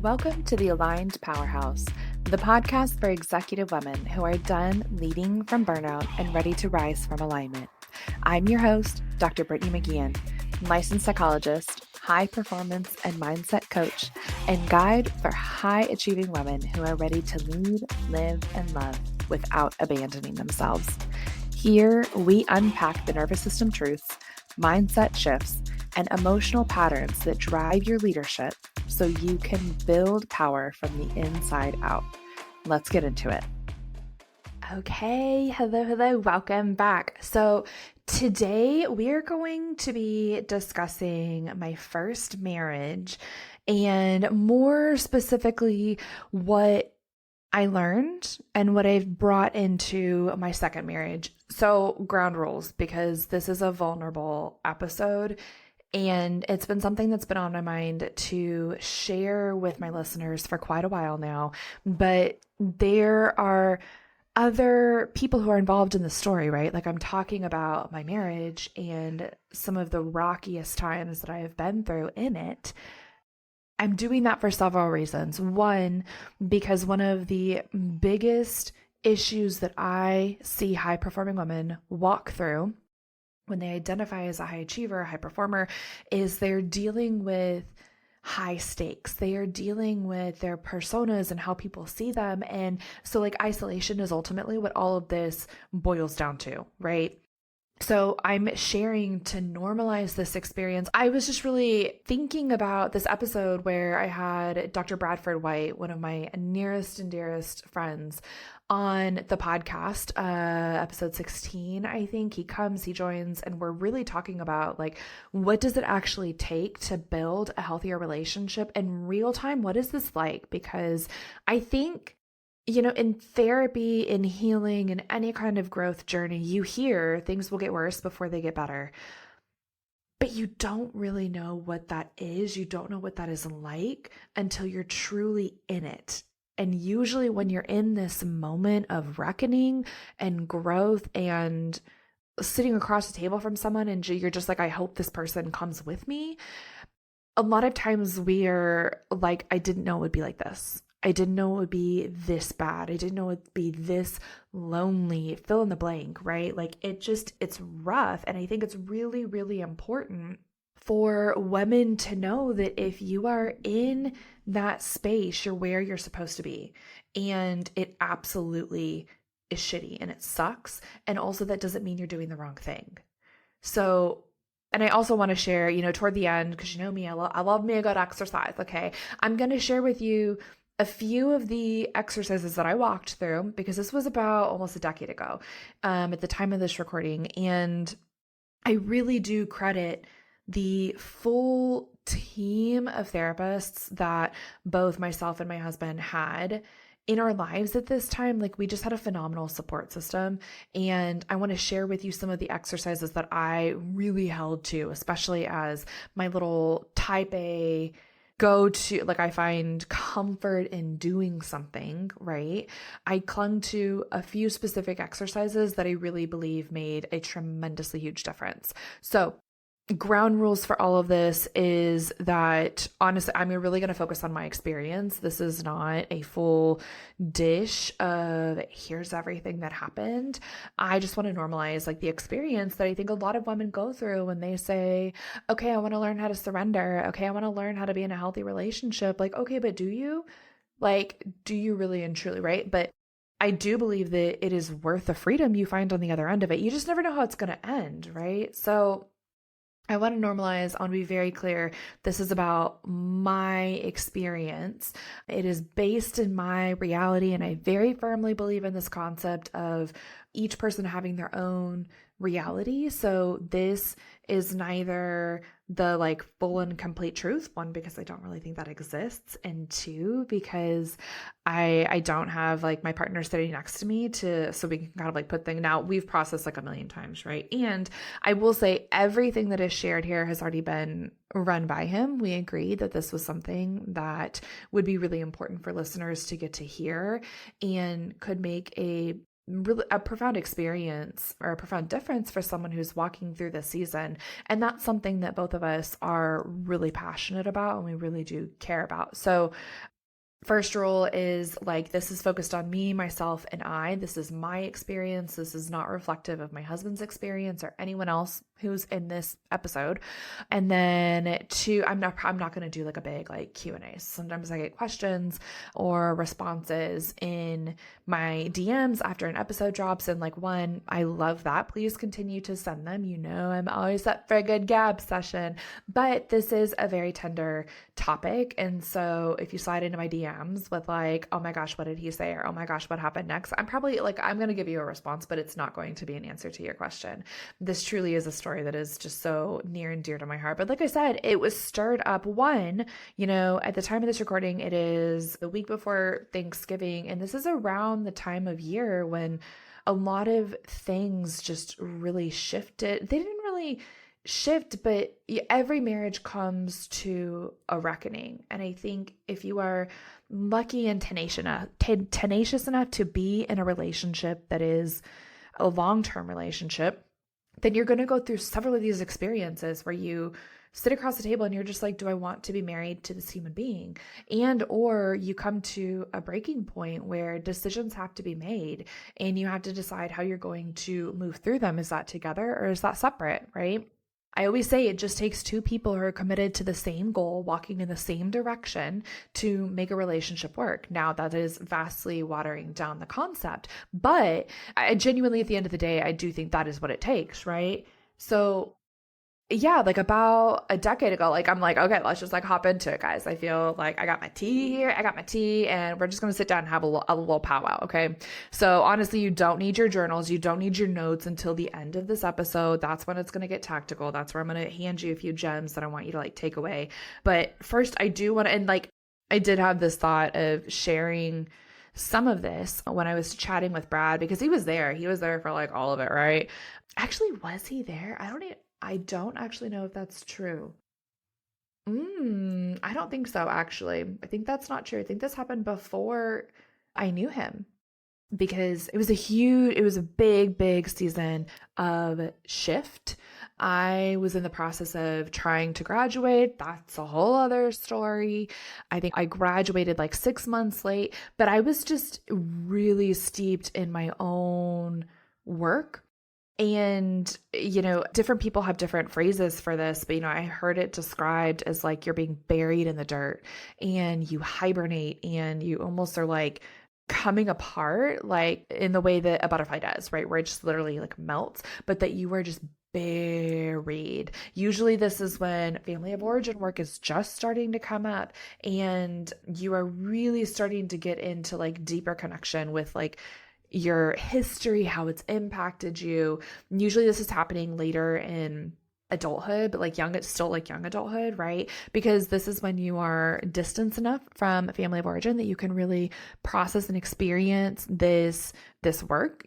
Welcome to the Aligned Powerhouse, the podcast for executive women who are done leading from burnout and ready to rise from alignment. I'm your host, Dr. Brittany McGeehan, licensed psychologist, high performance and mindset coach, and guide for high achieving women who are ready to lead, live, and love without abandoning themselves. Here, we unpack the nervous system truths, mindset shifts, and emotional patterns that drive your leadership so you can build power from the inside out. Let's get into it. Okay, hello, welcome back. So today we are going to be discussing my first marriage and more specifically what I learned and what I've brought into my second marriage. So ground rules, because this is a vulnerable episode. And it's been something that's been on my mind to share with my listeners for quite a while now. But there are other people who are involved in the story, right? Like I'm talking about my marriage and some of the rockiest times that I have been through in it. I'm doing that for several reasons. One, because one of the biggest issues that I see high performing women walk through when they identify as a high achiever, a high performer, is they're dealing with high stakes. They are dealing with their personas and how people see them. And so like isolation is ultimately what all of this boils down to, right? So I'm sharing to normalize this experience. I was just really thinking about this episode where I had Dr. Bradford White, one of my nearest and dearest friends, on the podcast, episode 16, I think. He comes, he joins, and we're really talking about like, what does it actually take to build a healthier relationship in real time? What is this like? Because I think, you know, in therapy, in healing, in any kind of growth journey, you hear things will get worse before they get better. But you don't really know what that is. You don't know what that is like until you're truly in it. And usually when you're in this moment of reckoning and growth and sitting across the table from someone and you're just like, I hope this person comes with me. A lot of times we are like, I didn't know it would be like this. I didn't know it would be this bad. I didn't know it would be this lonely, fill in the blank, right? Like it's rough. And I think it's really, really important for women to know that if you are in that space, you're where you're supposed to be. And it absolutely is shitty and it sucks. And also that doesn't mean you're doing the wrong thing. So, and I also want to share, you know, toward the end, because you know me, I love me a good exercise. Okay. I'm going to share with you a few of the exercises that I walked through, because this was about almost a decade ago, at the time of this recording. And I really do credit the full team of therapists that both myself and my husband had in our lives at this time. Like we just had a phenomenal support system. And I want to share with you some of the exercises that I really held to, especially as my little type A go to, like I find comfort in doing something, right? I clung to a few specific exercises that I really believe made a tremendously huge difference. So ground rules for all of this is that, honestly, I'm really going to focus on my experience. This is not a full dish of here's everything that happened. I just want to normalize like the experience that I think a lot of women go through when they say, okay, I want to learn how to surrender. Okay, I want to learn how to be in a healthy relationship. Like, okay, but do you? Like, do you really and truly, right? But I do believe that it is worth the freedom you find on the other end of it. You just never know how it's going to end, right? So I want to normalize, I want to be very clear. This is about my experience. It is based in my reality. And I very firmly believe in this concept of each person having their own reality. So this is neither the like full and complete truth. One, because I don't really think that exists. And two, because I don't have like my partner sitting next to me so we can kind of like put things out. We've processed like a million times, right? And I will say everything that is shared here has already been run by him. We agreed that this was something that would be really important for listeners to get to hear and could make a really a profound experience or a profound difference for someone who's walking through this season. And that's something that both of us are really passionate about and we really do care about. So first rule is like, this is focused on me, myself, and I. This is my experience. This is not reflective of my husband's experience or anyone else who's in this episode. And then two, I'm not going to do like a big like Q&A. Sometimes I get questions or responses in my DMs after an episode drops. And like, one, I love that. Please continue to send them. You know, I'm always up for a good gab session, but this is a very tender topic. And so if you slide into my DMs with like, oh my gosh, what did he say? Or, oh my gosh, what happened next? I'm probably like, I'm going to give you a response, but it's not going to be an answer to your question. This truly is a story that is just so near and dear to my heart. But like I said, it was stirred up one, you know, at the time of this recording, it is the week before Thanksgiving. And this is around the time of year when a lot of things just really shifted. They didn't really shift, but every marriage comes to a reckoning. And I think if you are lucky and tenacious enough to be in a relationship that is a long-term relationship, then you're going to go through several of these experiences where you sit across the table and you're just like, do I want to be married to this human being? And, or you come to a breaking point where decisions have to be made and you have to decide how you're going to move through them. Is that together or is that separate? Right? I always say it just takes two people who are committed to the same goal, walking in the same direction to make a relationship work. Now, that is vastly watering down the concept, but I genuinely, at the end of the day, I do think that is what it takes, right? So yeah, like about a decade ago, like I'm like, okay, let's just like hop into it, guys. I feel like I got my tea here. I got my tea and we're just going to sit down and have a little powwow. Okay. So honestly, you don't need your journals. You don't need your notes until the end of this episode. That's when it's going to get tactical. That's where I'm going to hand you a few gems that I want you to like take away. But first I do want to, and like, I did have this thought of sharing some of this when I was chatting with Brad, because he was there for like all of it. Right. Actually, was he there? I don't actually know if that's true. I don't think so, actually. I think that's not true. I think this happened before I knew him because it was a big season of shift. I was in the process of trying to graduate. That's a whole other story. I think I graduated like 6 months late, but I was just really steeped in my own work. And, you know, different people have different phrases for this, but, you know, I heard it described as like you're being buried in the dirt and you hibernate and you almost are like coming apart, like in the way that a butterfly does, right? Where it just literally like melts, but that you are just buried. Usually this is when family of origin work is just starting to come up and you are really starting to get into like deeper connection with like your history, how it's impacted you. Usually this is happening later in adulthood, but like young adulthood, right? Because this is when you are distanced enough from family of origin that you can really process and experience this work.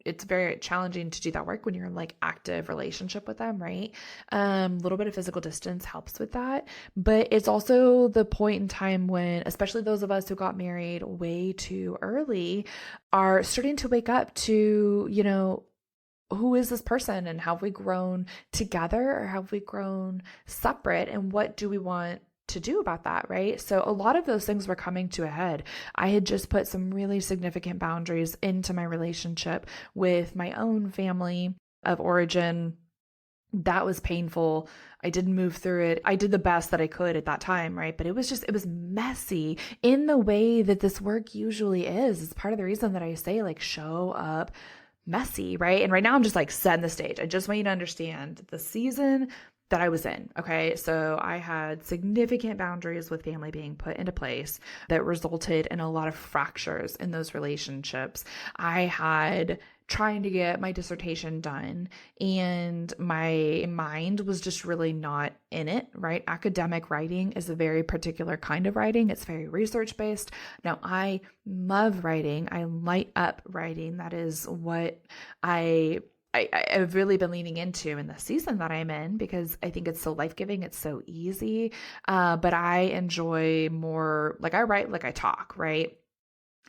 It's very challenging to do that work when you're in like active relationship with them, right? A little bit of physical distance helps with that, but it's also the point in time when, especially those of us who got married way too early, are starting to wake up to, you know, who is this person and have we grown together or have we grown separate and what do we want to do about that, right? So a lot of those things were coming to a head. I had just put some really significant boundaries into my relationship with my own family of origin. That was painful. I didn't move through it. I did the best that I could at that time, right? But it was messy in the way that this work usually is. It's part of the reason that I say like show up messy, right? And right now I'm just like setting the stage. I just want you to understand the season that I was in. Okay. So I had significant boundaries with family being put into place that resulted in a lot of fractures in those relationships. I had trying to get my dissertation done and my mind was just really not in it, right? Academic writing is a very particular kind of writing. It's very research based. Now I love writing. I light up writing. That is what I've really been leaning into in the season that I'm in because I think it's so life-giving. It's so easy. But I enjoy more, like I write like I talk, right?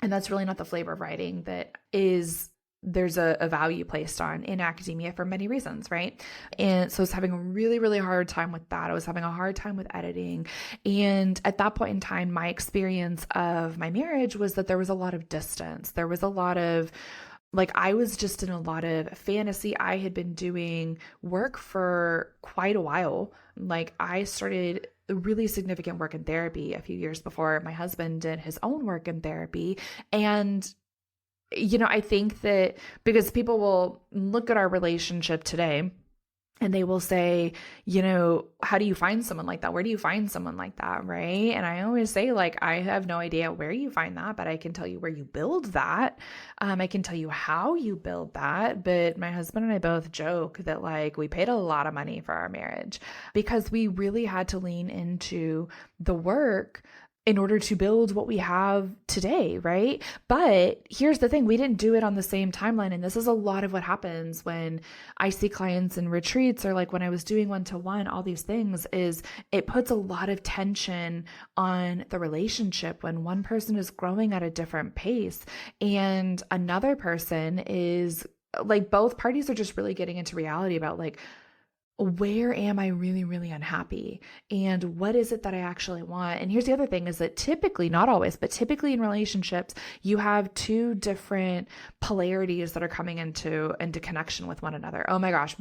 And that's really not the flavor of writing that is there's a value placed on in academia for many reasons, right? And so I was having a really, really hard time with that. I was having a hard time with editing. And at that point in time, my experience of my marriage was that there was a lot of distance. There was a lot of, like, I was just in a lot of fantasy. I had been doing work for quite a while. Like, I started really significant work in therapy a few years before my husband did his own work in therapy. And I think that because people will look at our relationship today and they will say, how do you find someone like that? Where do you find someone like that? Right. And I always say, like, I have no idea where you find that, but I can tell you where you build that. I can tell you how you build that. But my husband and I both joke that, like, we paid a lot of money for our marriage because we really had to lean into the work in order to build what we have today, right? But here's the thing, we didn't do it on the same timeline. And this is a lot of what happens when I see clients in retreats, or like when I was doing one-to-one, all these things, is it puts a lot of tension on the relationship when one person is growing at a different pace and another person is, like, both parties are just really getting into reality about, like, where am I really, really unhappy? And what is it that I actually want? And here's the other thing, is that typically, not always, but typically in relationships, you have two different polarities that are coming into connection with one another. Oh my gosh.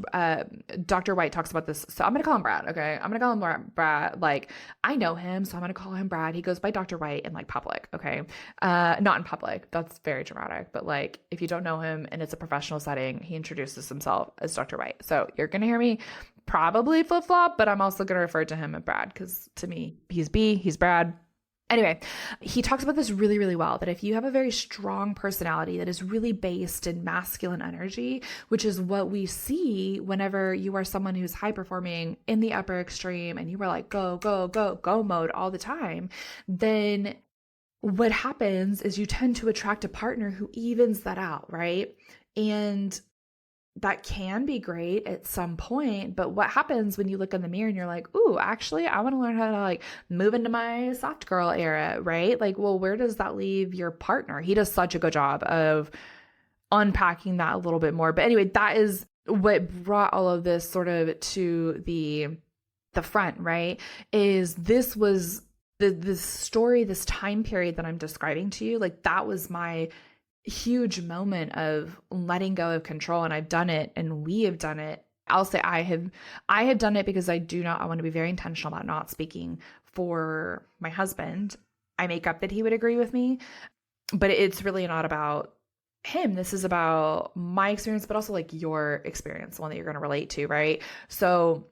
Dr. White talks about this. So I'm going to call him Brad. Okay. I'm going to call him Brad. Like, I know him, so I'm going to call him Brad. He goes by Dr. White in, like, public. Okay. Not in public. That's very dramatic. But, like, if you don't know him and it's a professional setting, he introduces himself as Dr. White. So you're going to hear me probably flip-flop, but I'm also going to refer to him as Brad because to me, he's B, he's Brad. Anyway, he talks about this really, really well, that if you have a very strong personality that is really based in masculine energy, which is what we see whenever you are someone who's high performing in the upper extreme and you are like, go, go, go, go mode all the time, then what happens is you tend to attract a partner who evens that out, right? And that can be great at some point, but what happens when you look in the mirror and you're like, ooh, actually, I want to learn how to, like, move into my soft girl era, right? Like, well, where does that leave your partner? He does such a good job of unpacking that a little bit more. But anyway, that is what brought all of this sort of to the front, right? Is this was the story, this time period that I'm describing to you, like, that was my huge moment of letting go of control. And I've done it, and we have done it. I'll say I have done it because I want to be very intentional about not speaking for my husband. I make up that he would agree with me, but it's really not about him. This is about my experience, but also, like, your experience, the one that you're going to relate to, right? So,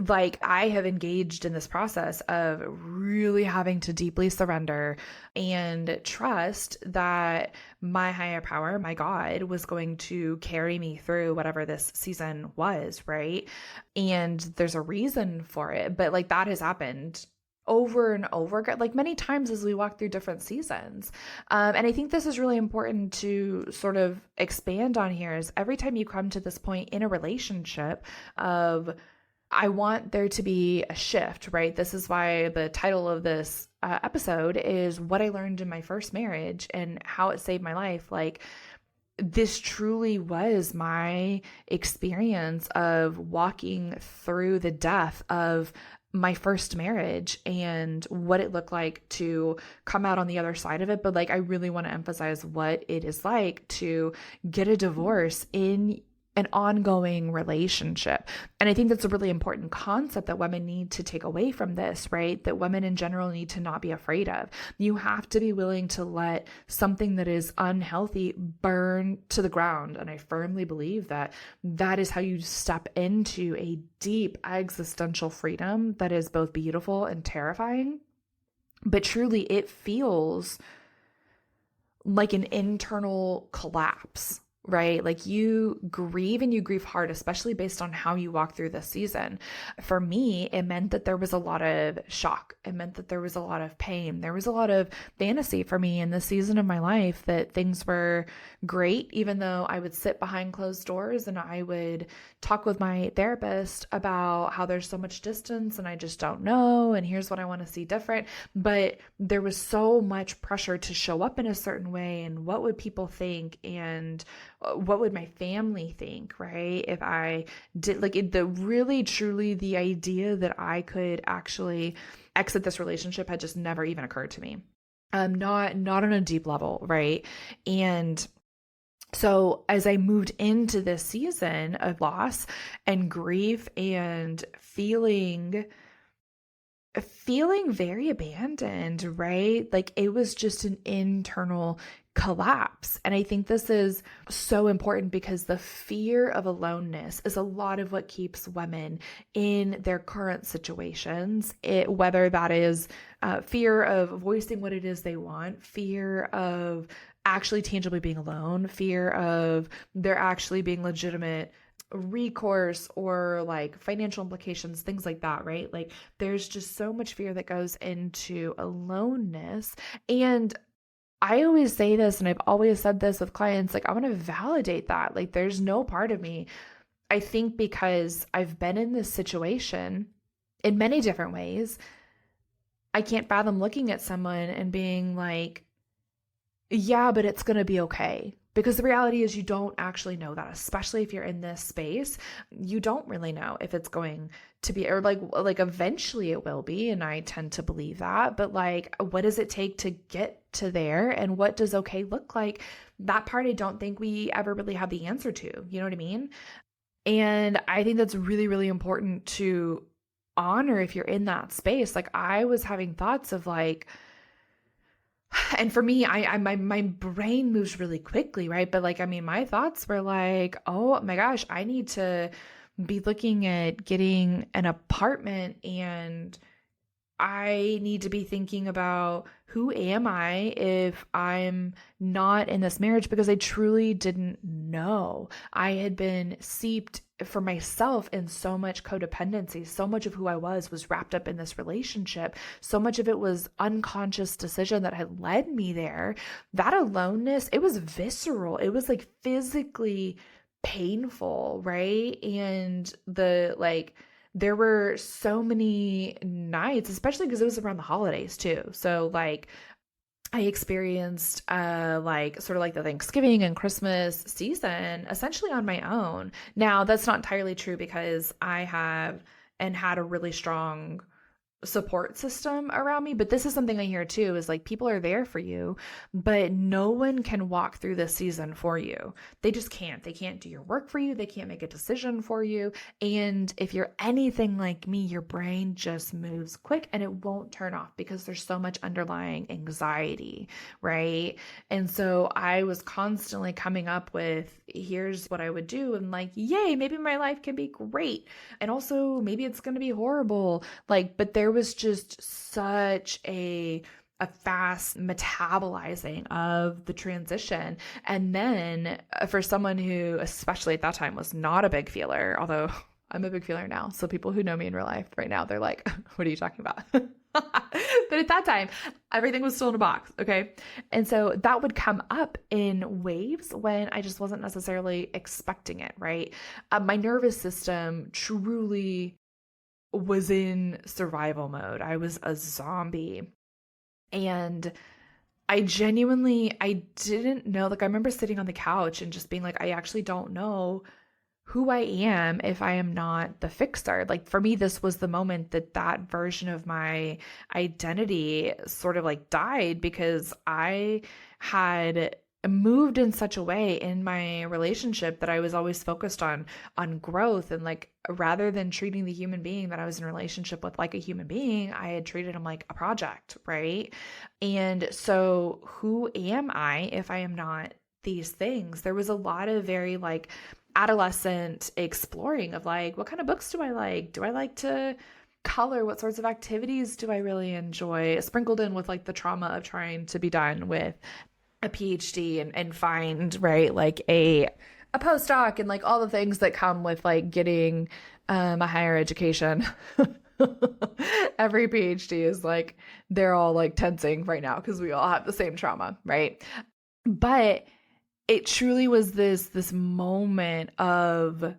like, I have engaged in this process of really having to deeply surrender and trust that my higher power, my God, was going to carry me through whatever this season was, right? And there's a reason for it, but, like, that has happened over and over again, like, many times as we walk through different seasons. And I think this is really important to sort of expand on here, is every time you come to this point in a relationship of, I want there to be a shift, right? This is why the title of this episode is What I Learned in My First Marriage and How It Saved My Life. Like, this truly was my experience of walking through the death of my first marriage and what it looked like to come out on the other side of it. But, like, I really want to emphasize what it is like to get a divorce in an ongoing relationship. And I think that's a really important concept that women need to take away from this, right? That women in general need to not be afraid of. You have to be willing to let something that is unhealthy burn to the ground. And I firmly believe that that is how you step into a deep existential freedom that is both beautiful and terrifying. But truly, it feels like an internal collapse, right? Like, you grieve, and you grieve hard, especially based on how you walk through this season. For me, it meant that there was a lot of shock. It meant that there was a lot of pain. There was a lot of fantasy for me in this season of my life that things were great, even though I would sit behind closed doors and I would talk with my therapist about how there's so much distance and I just don't know, and here's what I want to see different. But there was so much pressure to show up in a certain way, and what would people think, and what would my family think, right? If I did the really truly the idea that I could actually exit this relationship had just never even occurred to me. Not on a deep level, right? And so as I moved into this season of loss and grief and feeling very abandoned, right? Like it was just an internal collapse. And I think this is so important because the fear of aloneness is a lot of what keeps women in their current situations. Whether that is fear of voicing what it is they want, fear of actually tangibly being alone, fear of there actually being legitimate recourse or like financial implications, things like that, right? Like there's just so much fear that goes into aloneness. And I always say this, and I've always said this with clients, like I want to validate that. Like there's no part of me, I think because I've been in this situation in many different ways, I can't fathom looking at someone and being like, yeah, but it's going to be okay. Because the reality is you don't actually know that, especially if you're in this space, you don't really know if it's going to be, or like eventually it will be. And I tend to believe that, but like, what does it take to get to there? And what does okay look like? That part, I don't think we ever really have the answer to, you know what I mean? And I think that's really, really important to honor if you're in that space. Like I was having thoughts of like, and for me, my brain moves really quickly, right? But like, I mean, my thoughts were like, oh my gosh, I need to be looking at getting an apartment, and I need to be thinking about who am I if I'm not in this marriage, because I truly didn't know. I had been seeped for myself in so much codependency. So much of who I was wrapped up in this relationship. So much of it was unconscious decision that had led me there. That aloneness, it was visceral. It was like physically painful, right? And there were so many nights, especially because it was around the holidays too. So like I experienced sort of like the Thanksgiving and Christmas season essentially on my own. Now that's not entirely true because I have and had a really strong support system around me. But this is something I hear too, is like people are there for you, but no one can walk through this season for you. They just can't. They can't do your work for you. They can't make a decision for you. And if you're anything like me, your brain just moves quick and it won't turn off because there's so much underlying anxiety, right? And so I was constantly coming up with, here's what I would do. And like, yay, maybe my life can be great. And also maybe it's going to be horrible. Like, but there was just such a fast metabolizing of the transition. And then for someone who, especially at that time, was not a big feeler, although I'm a big feeler now. So people who know me in real life right now, they're like, what are you talking about? But at that time, everything was still in a box. Okay. And so that would come up in waves when I just wasn't necessarily expecting it. Right. My nervous system truly was in survival mode. I was a zombie. And I didn't know, like I remember sitting on the couch and just being like, I actually don't know who I am if I am not the fixer. Like for me, this was the moment that version of my identity sort of like died, because I had moved in such a way in my relationship that I was always focused on growth, and like rather than treating the human being that I was in a relationship with like a human being, I had treated him like a project, right? And so who am I if I am not these things? There was a lot of very like adolescent exploring of like, what kind of books do I like? Do I like to color? What sorts of activities do I really enjoy? Sprinkled in with like the trauma of trying to be done with a PhD and find, right, like a postdoc and like all the things that come with like getting a higher education. Every PhD is like, they're all like tensing right now because we all have the same trauma, right? But it truly was this moment of,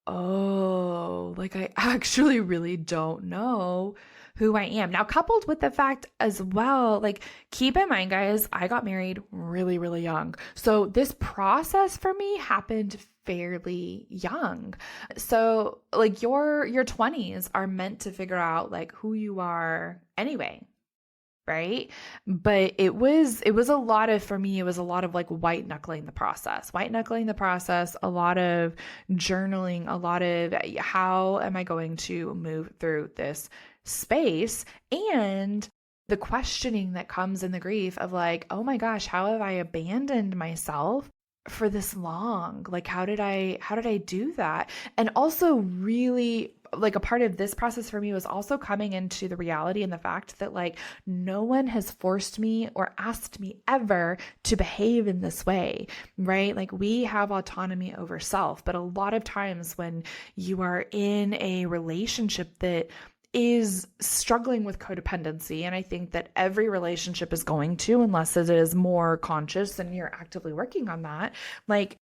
oh, like I actually really don't know who I am. Now, coupled with the fact as well, like keep in mind, guys, I got married really, really young. So this process for me happened fairly young. So like your 20s are meant to figure out like who you are anyway. Right. But it was a lot of, for me, it was a lot of like white knuckling the process, a lot of journaling, a lot of how am I going to move through this space, and the questioning that comes in the grief of like, oh my gosh, how have I abandoned myself for this long? Like, how did I do that? And also really like a part of this process for me was also coming into the reality and the fact that like no one has forced me or asked me ever to behave in this way, right? Like we have autonomy over self, but a lot of times when you are in a relationship that is struggling with codependency, and I think that every relationship is going to, unless it is more conscious and you're actively working on that, like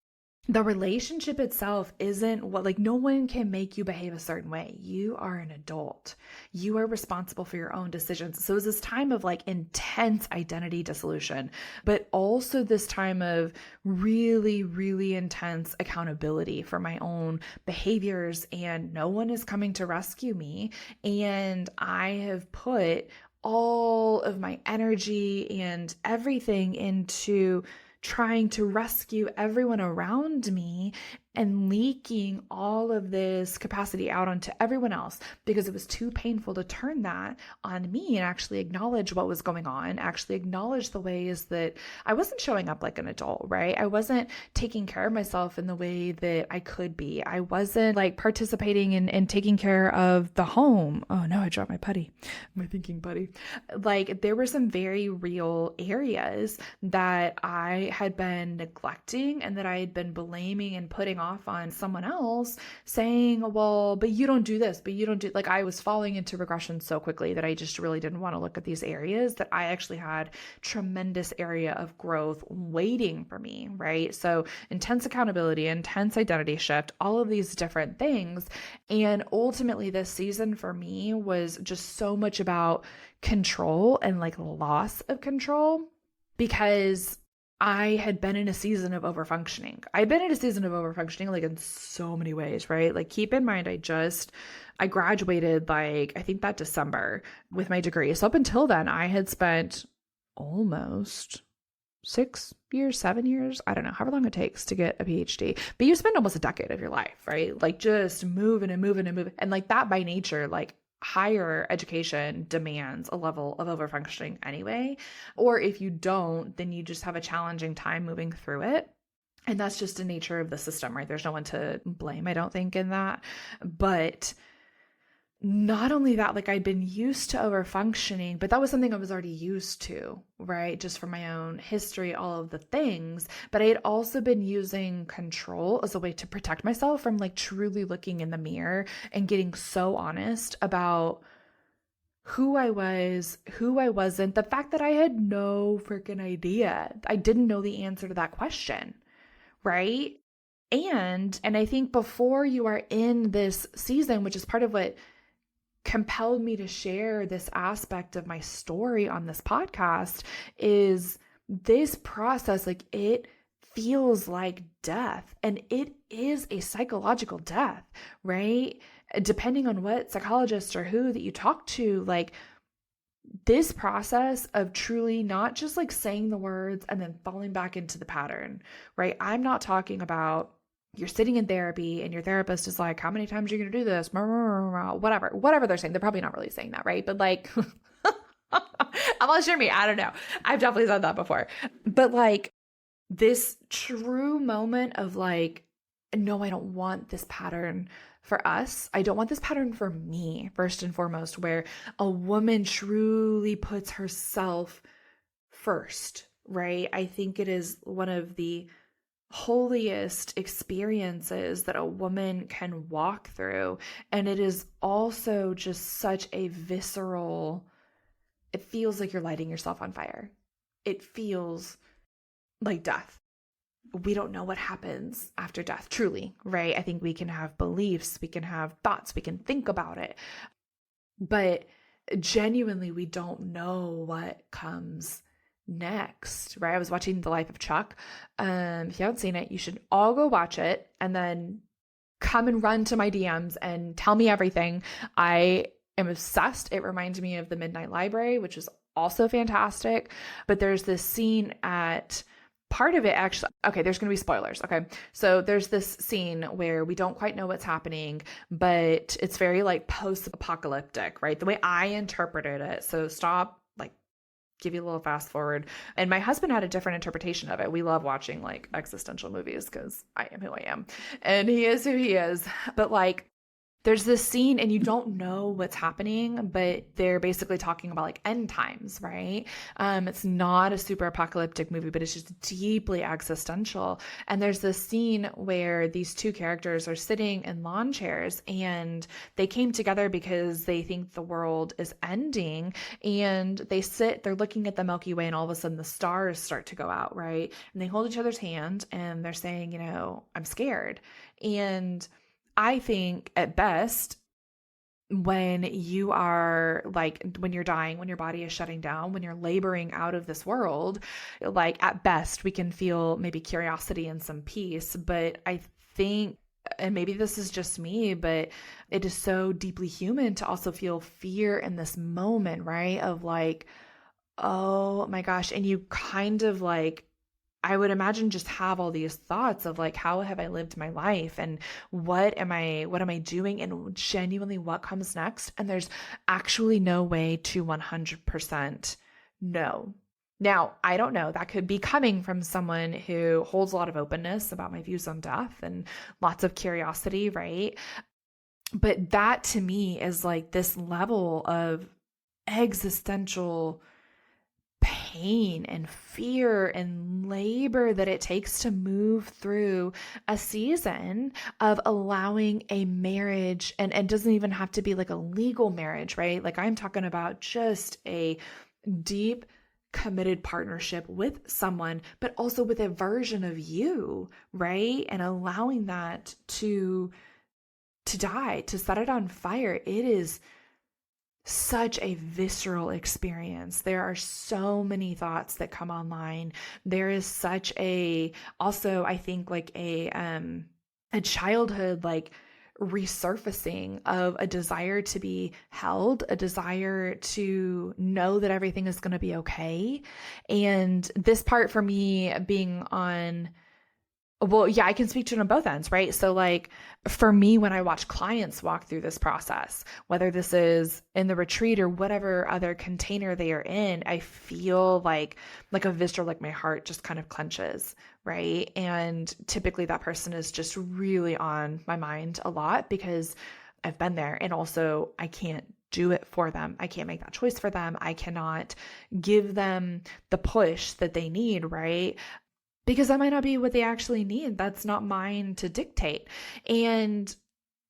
the relationship itself isn't what, like, no one can make you behave a certain way. You are an adult. You are responsible for your own decisions. So it's this time of like intense identity dissolution, but also this time of really, really intense accountability for my own behaviors, and no one is coming to rescue me. And I have put all of my energy and everything into trying to rescue everyone around me and leaking all of this capacity out onto everyone else because it was too painful to turn that on me and actually acknowledge what was going on, actually acknowledge the ways that I wasn't showing up like an adult, right? I wasn't taking care of myself in the way that I could be. I wasn't like participating in taking care of the home. Oh no, I dropped my putty, my thinking putty. Like there were some very real areas that I had been neglecting and that I had been blaming and putting off on someone else, saying, well, but you don't do this, but you don't do, like I was falling into regression so quickly that I just really didn't want to look at these areas that I actually had tremendous area of growth waiting for me, right? So intense accountability, intense identity shift, all of these different things. And ultimately this season for me was just so much about control and like loss of control, because I had been in a season of overfunctioning. I've been in a season of overfunctioning, like in so many ways, right? Like keep in mind, I graduated like, I think that December with my degree. So up until then, I had spent almost 6 years, 7 years, I don't know, however long it takes to get a PhD, but you spend almost a decade of your life, right? Like just moving and moving and moving. And like that by nature, like higher education demands a level of overfunctioning anyway. Or if you don't, then you just have a challenging time moving through it. And that's just the nature of the system, right? There's no one to blame, I don't think, in that. But not only that, like I'd been used to overfunctioning, but that was something I was already used to, right? Just from my own history, all of the things. But I had also been using control as a way to protect myself from like truly looking in the mirror and getting so honest about who I was, who I wasn't, the fact that I had no freaking idea. I didn't know the answer to that question, right? And I think before you are in this season, which is part of what compelled me to share this aspect of my story on this podcast, is this process, like it feels like death, and it is a psychological death, right? Depending on what psychologist or who that you talk to, like this process of truly not just like saying the words and then falling back into the pattern, right? I'm not talking about you're sitting in therapy and your therapist is like, how many times are you going to do this? Whatever they're saying. They're probably not really saying that, right? But like, unless you're me, I don't know. I've definitely said that before. But like this true moment of like, no, I don't want this pattern for us. I don't want this pattern for me, first and foremost, where a woman truly puts herself first, right? I think it is one of the holiest experiences that a woman can walk through. And it is also just such a visceral, it feels like you're lighting yourself on fire. It feels like death. We don't know what happens after death, truly, right? I think we can have beliefs, we can have thoughts, we can think about it. But genuinely, we don't know what comes next, right? I was watching The Life of Chuck. If you haven't seen it, you should all go watch it and then come and run to my DMs and tell me everything. I am obsessed. It reminds me of The Midnight Library, which is also fantastic. But there's this scene at part of it actually, okay, there's going to be spoilers. Okay. So there's this scene where we don't quite know what's happening, but it's very like post-apocalyptic, right? The way I interpreted it. So stop, like, give you a little fast forward. And my husband had a different interpretation of it. We love watching like existential movies because I am who I am and he is who he is. But like, there's this scene and you don't know what's happening, but they're basically talking about like end times, right? It's not a super apocalyptic movie, but it's just deeply existential. And there's this scene where these two characters are sitting in lawn chairs and they came together because they think the world is ending, and they're looking at the Milky Way, and all of a sudden the stars start to go out, right? And they hold each other's hand and they're saying, I'm scared. And I think at best, when you are like, when you're dying, when your body is shutting down, when you're laboring out of this world, like at best we can feel maybe curiosity and some peace. But I think, and maybe this is just me, but it is so deeply human to also feel fear in this moment, right? Of like, oh my gosh. And you kind of like, I would imagine just have all these thoughts of like, how have I lived my life and what am I doing and genuinely what comes next? And there's actually no way to 100% know. Now, I don't know. That could be coming from someone who holds a lot of openness about my views on death and lots of curiosity, right? But that to me is like this level of existential pain and fear and labor that it takes to move through a season of allowing a marriage, and it doesn't even have to be like a legal marriage, right? Like I'm talking about just a deep committed partnership with someone, but also with a version of you, right? And allowing that to die, to set it on fire. It is such a visceral experience. There are so many thoughts that come online. There is such also, I think like a childhood, like resurfacing of a desire to be held, a desire to know that everything is going to be okay. And this part for me being on, well, yeah, I can speak to it on both ends, right? So like for me, when I watch clients walk through this process, whether this is in the retreat or whatever other container they are in, I feel like a visceral, like my heart just kind of clenches, right? And typically that person is just really on my mind a lot because I've been there. And also I can't do it for them. I can't make that choice for them. I cannot give them the push that they need, right? Because that might not be what they actually need. That's not mine to dictate. And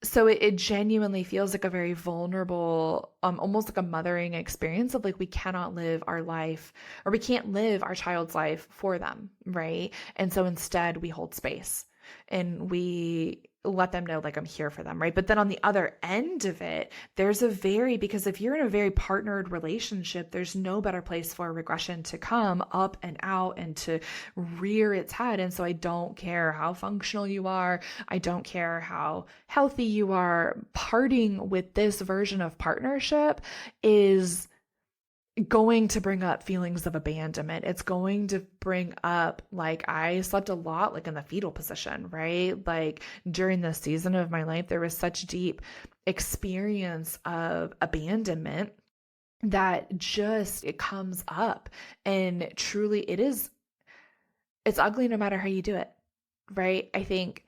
so it genuinely feels like a very vulnerable, almost like a mothering experience of like, we cannot live our life, or we can't live our child's life for them, right? And so instead we hold space and we let them know like I'm here for them, right? But then on the other end of it, because if you're in a very partnered relationship, there's no better place for regression to come up and out and to rear its head. And so I don't care how functional you are. I don't care how healthy you are. Parting with this version of partnership is going to bring up feelings of abandonment. It's going to bring up, like, I slept a lot, like in the fetal position, right? Like during this season of my life, there was such deep experience of abandonment that it comes up, and truly it's ugly no matter how you do it, right? I think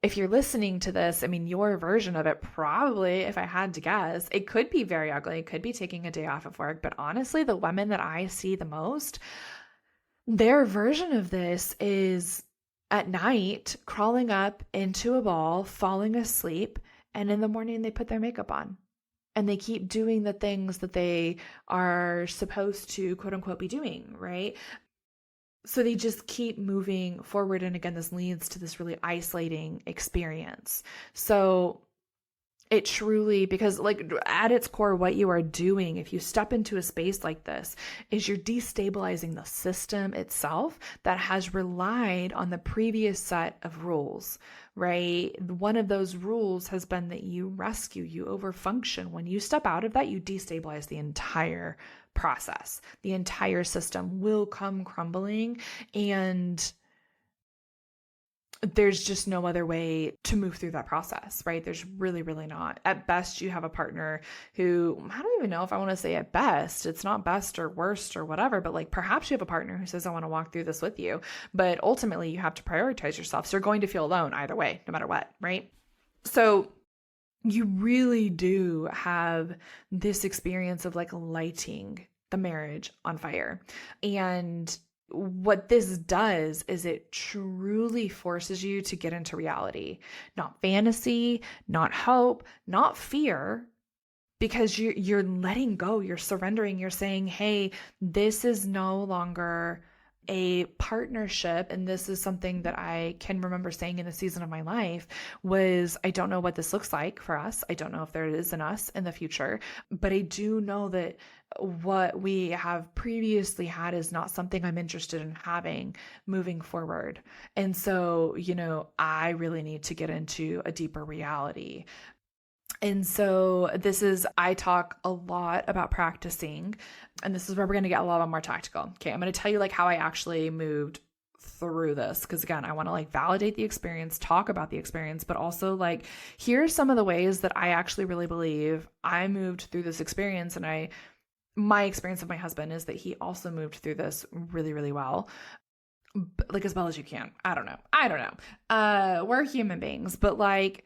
if you're listening to this, I mean, your version of it probably, if I had to guess, it could be very ugly. It could be taking a day off of work. But honestly, the women that I see the most, their version of this is at night crawling up into a ball, falling asleep, and in the morning they put their makeup on. And they keep doing the things that they are supposed to, quote unquote, be doing, right? So they just keep moving forward. And again, this leads to this really isolating experience. So It truly, because like at its core, what you are doing, if you step into a space like this, is you're destabilizing the system itself that has relied on the previous set of rules, right? One of those rules has been that you rescue, you overfunction. When you step out of that, you destabilize the entire process. The entire system will come crumbling, and there's just no other way to move through that process, right? There's really, really not. At best, you have a partner who, I don't even know if I want to say at best, it's not best or worst or whatever, but like perhaps you have a partner who says, I want to walk through this with you. But ultimately, you have to prioritize yourself. So you're going to feel alone either way, no matter what, right? So you really do have this experience of like lighting the marriage on fire. And what this does is it truly forces you to get into reality, not fantasy, not hope, not fear, because you're letting go, you're surrendering, you're saying, hey, this is no longer a partnership. And this is something that I can remember saying in a season of my life was, I don't know what this looks like for us. I don't know if there is in us in the future, but I do know that what we have previously had is not something I'm interested in having moving forward. And so, I really need to get into a deeper reality. And so I talk a lot about practicing, and this is where we're going to get a lot more tactical. Okay. I'm going to tell you like how I actually moved through this. Cause again, I want to like validate the experience, talk about the experience, but also like, here's some of the ways that I actually really believe I moved through this experience. And my experience of my husband is that he also moved through this really, really well. Like as well as you can. I don't know. We're human beings, but like,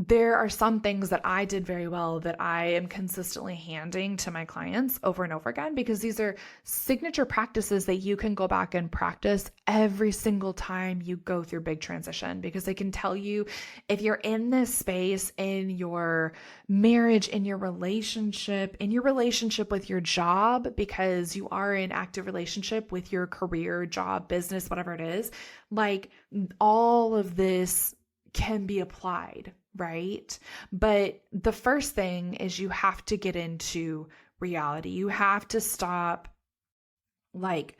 there are some things that I did very well that I am consistently handing to my clients over and over again, because these are signature practices that you can go back and practice every single time you go through big transition. Because I can tell you, if you're in this space in your marriage, in your relationship with your job, because you are in active relationship with your career, job, business, whatever it is, like all of this can be applied, right? But the first thing is you have to get into reality. You have to stop like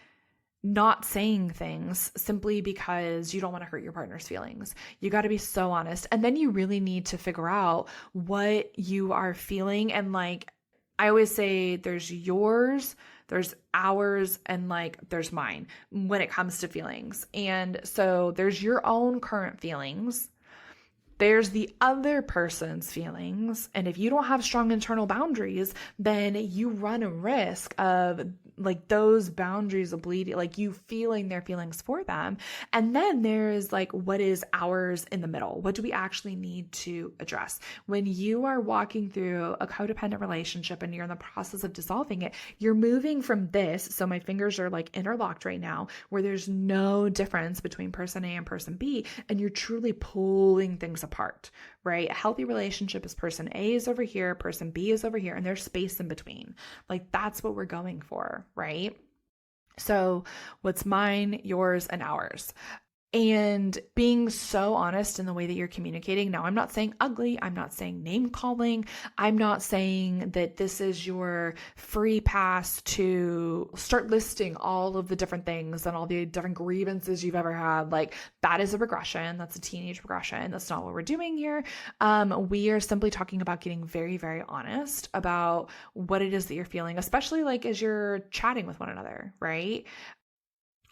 not saying things simply because you don't want to hurt your partner's feelings. You got to be so honest. And then you really need to figure out what you are feeling. And like, I always say there's yours, there's ours, and like there's mine when it comes to feelings. And so there's your own current feelings. There's the other person's feelings. And if you don't have strong internal boundaries, then you run a risk of like those boundaries of bleeding, like you feeling their feelings for them. And then there's like, what is ours in the middle? What do we actually need to address? When you are walking through a codependent relationship and you're in the process of dissolving it, you're moving from this. So my fingers are like interlocked right now, where there's no difference between person A and person B. And you're truly pulling things apart, right? A healthy relationship is person A is over here, person B is over here, and there's space in between. Like that's what we're going for, right? So what's mine, yours, and ours. And being so honest in the way that you're communicating. Now, I'm not saying ugly. I'm not saying name calling. I'm not saying that this is your free pass to start listing all of the different things and all the different grievances you've ever had. Like that is a regression. That's a teenage regression. That's not what we're doing here. We are simply talking about getting very, very honest about what it is that you're feeling, especially like as you're chatting with one another, right?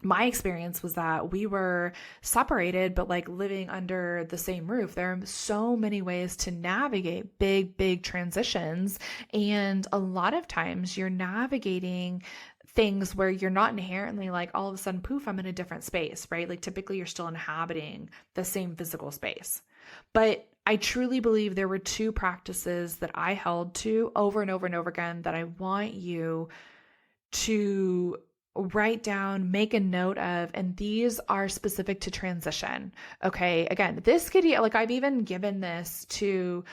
My experience was that we were separated, but like living under the same roof. There are so many ways to navigate big, big transitions. And a lot of times you're navigating things where you're not inherently like all of a sudden, poof, I'm in a different space, right? Like typically you're still inhabiting the same physical space. But I truly believe there were two practices that I held to over and over and over again that I want you to write down, make a note of, and these are specific to transition. Okay. Again, this could be like, I've even given this to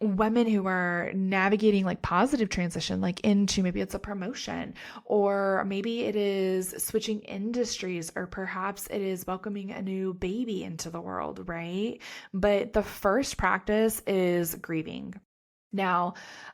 women who are navigating like positive transition, like into maybe it's a promotion, or maybe it is switching industries, or perhaps it is welcoming a new baby into the world, right? But the first practice is grieving. Now,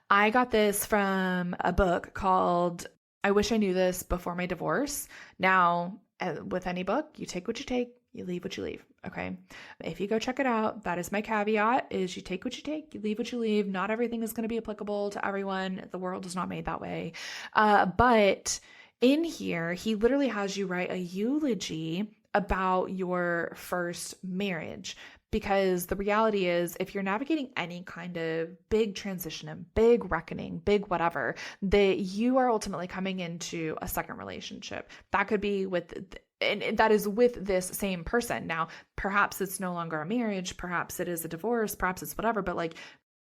I got this from a book called I Wish I Knew This Before My Divorce. Now, with any book, you take what you take, you leave what you leave. Okay. If you go check it out, that is my caveat, is you take what you take, you leave what you leave. Not everything is going to be applicable to everyone. The world is not made that way. But in here, he literally has you write a eulogy about your first marriage. Because the reality is, if you're navigating any kind of big transition and big reckoning, big whatever, that you are ultimately coming into a second relationship. That could be with, and that is with this same person. Now, perhaps it's no longer a marriage, perhaps it is a divorce, perhaps it's whatever, but like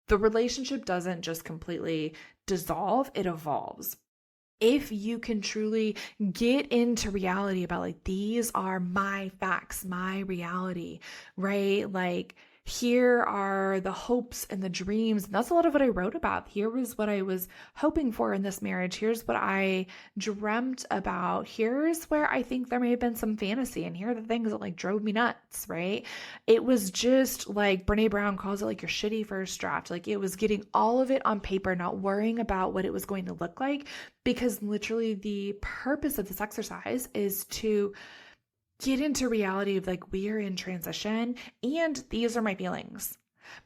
the relationship doesn't just completely dissolve, it evolves. If you can truly get into reality about like, these are my facts, my reality, right? Like, here are the hopes and the dreams. And that's a lot of what I wrote about. Here was what I was hoping for in this marriage. Here's what I dreamt about. Here's where I think there may have been some fantasy. And here are the things that like drove me nuts, right? It was just like Brené Brown calls it like your shitty first draft. Like it was getting all of it on paper, not worrying about what it was going to look like, because literally the purpose of this exercise is to get into reality of like, we are in transition and these are my feelings.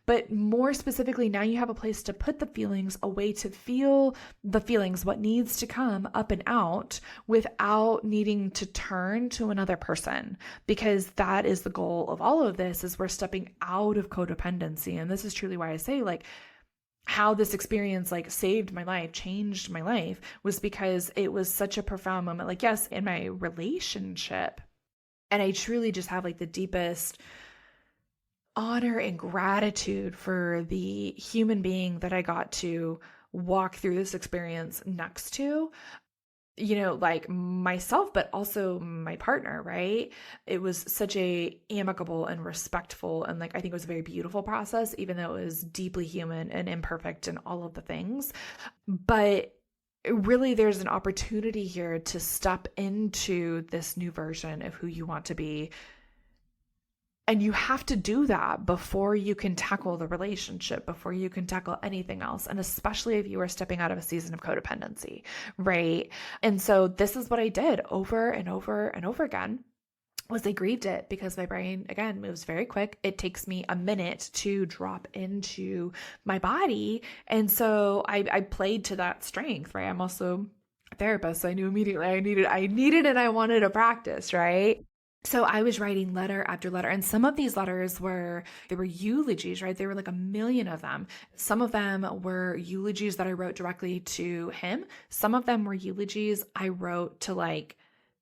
But more specifically, now you have a place to put the feelings, a way to feel the feelings, what needs to come up and out without needing to turn to another person. Because that is the goal of all of this, is we're stepping out of codependency. And this is truly why I say like, how this experience like saved my life, changed my life, was because it was such a profound moment. Like, yes, in my relationship, and I truly just have like the deepest honor and gratitude for the human being that I got to walk through this experience next to, you know, like myself, but also my partner, right? It was such a amicable and respectful, and like, I think it was a very beautiful process, even though it was deeply human and imperfect and all of the things. But really, there's an opportunity here to step into this new version of who you want to be. And you have to do that before you can tackle the relationship, before you can tackle anything else. And especially if you are stepping out of a season of codependency, right? And so this is what I did over and over and over again. Was I grieved it, because my brain, again, moves very quick. It takes me a minute to drop into my body. And so I played to that strength, right? I'm also a therapist, so I knew immediately I needed and I wanted to practice, right? So I was writing letter after letter, and some of these letters were eulogies, right? There were like a million of them. Some of them were eulogies that I wrote directly to him. Some of them were eulogies I wrote to like